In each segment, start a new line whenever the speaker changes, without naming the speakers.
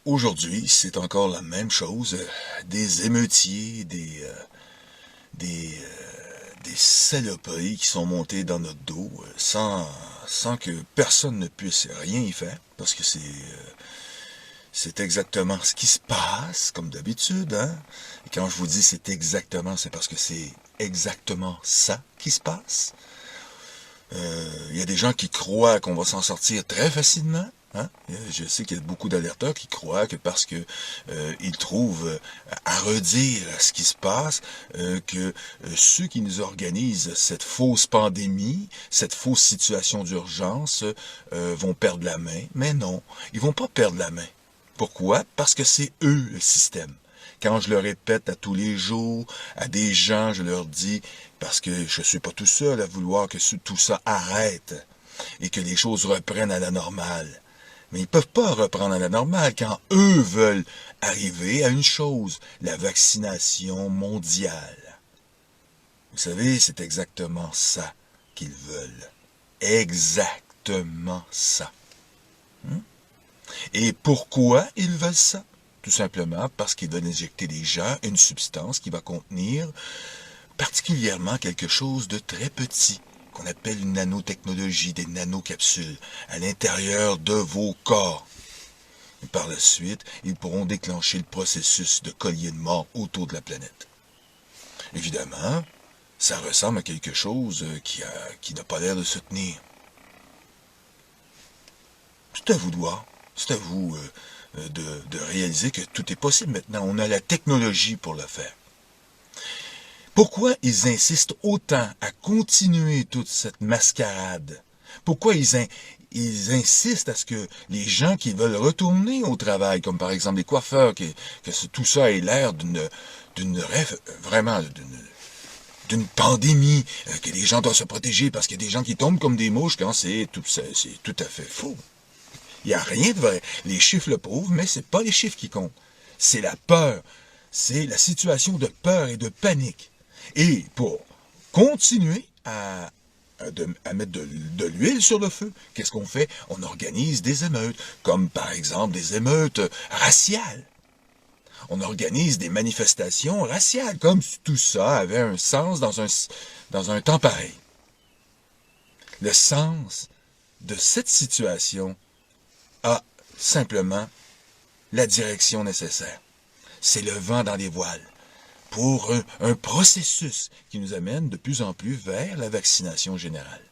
Aujourd'hui, c'est encore la même chose. Des émeutiers, des saloperies qui sont montées dans notre dos sans que personne ne puisse rien y faire, parce que c'est exactement ce qui se passe, comme d'habitude, hein. Et quand je vous dis c'est exactement, c'est parce que c'est exactement ça qui se passe. Il y a des gens qui croient qu'on va s'en sortir très facilement. Hein? Je sais qu'il y a beaucoup d'alerteurs qui croient que parce que ils trouvent à redire ce qui se passe, que ceux qui nous organisent cette fausse pandémie, cette fausse situation d'urgence, vont perdre la main. Mais non, ils vont pas perdre la main. Pourquoi? Parce que c'est eux le système. Quand je le répète à tous les jours, à des gens, je leur dis, parce que je suis pas tout seul à vouloir que tout ça arrête et que les choses reprennent à la normale. Mais ils peuvent pas reprendre à la normale quand eux veulent arriver à une chose, la vaccination mondiale. Vous savez, c'est exactement ça qu'ils veulent. Exactement ça. Et pourquoi ils veulent ça? Tout simplement parce qu'ils veulent injecter des gens une substance qui va contenir particulièrement quelque chose de très petit, qu'on appelle une nanotechnologie, des nanocapsules, à l'intérieur de vos corps. Et par la suite, ils pourront déclencher le processus de collier de mort autour de la planète. Évidemment, ça ressemble à quelque chose qui n'a pas l'air de se tenir. C'est à vous de voir. C'est à vous de réaliser que tout est possible maintenant. On a la technologie pour le faire. Pourquoi ils insistent autant à continuer toute cette mascarade? Pourquoi ils insistent à ce que les gens qui veulent retourner au travail, comme par exemple les coiffeurs, que tout ça ait l'air d'une pandémie, que les gens doivent se protéger parce qu'il y a des gens qui tombent comme des mouches quand c'est tout à fait faux. Il n'y a rien de vrai. Les chiffres le prouvent, mais c'est pas les chiffres qui comptent. C'est la peur. C'est la situation de peur et de panique. Et pour continuer à mettre de l'huile sur le feu, qu'est-ce qu'on fait? On organise des émeutes, comme par exemple des émeutes raciales. On organise des manifestations raciales, comme si tout ça avait un sens dans un temps pareil. Le sens de cette situation a simplement la direction nécessaire. C'est le vent dans les voiles pour un processus qui nous amène de plus en plus vers la vaccination générale.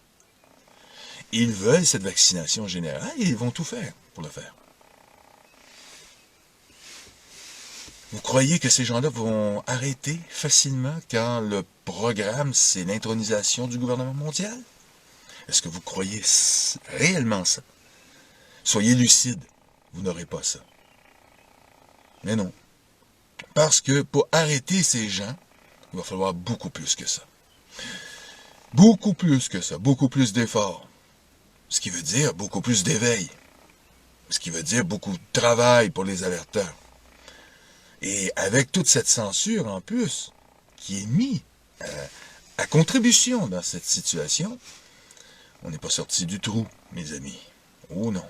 Ils veulent cette vaccination générale et ils vont tout faire pour le faire. Vous croyez que ces gens-là vont arrêter facilement quand le programme, c'est l'intronisation du gouvernement mondial? Est-ce que vous croyez réellement ça? Soyez lucide, vous n'aurez pas ça. Mais non. Parce que pour arrêter ces gens, il va falloir beaucoup plus que ça. Beaucoup plus que ça, beaucoup plus d'efforts. Ce qui veut dire beaucoup plus d'éveil. Ce qui veut dire beaucoup de travail pour les alerteurs. Et avec toute cette censure en plus, qui est mise à contribution dans cette situation, on n'est pas sorti du trou, mes amis. Oh non.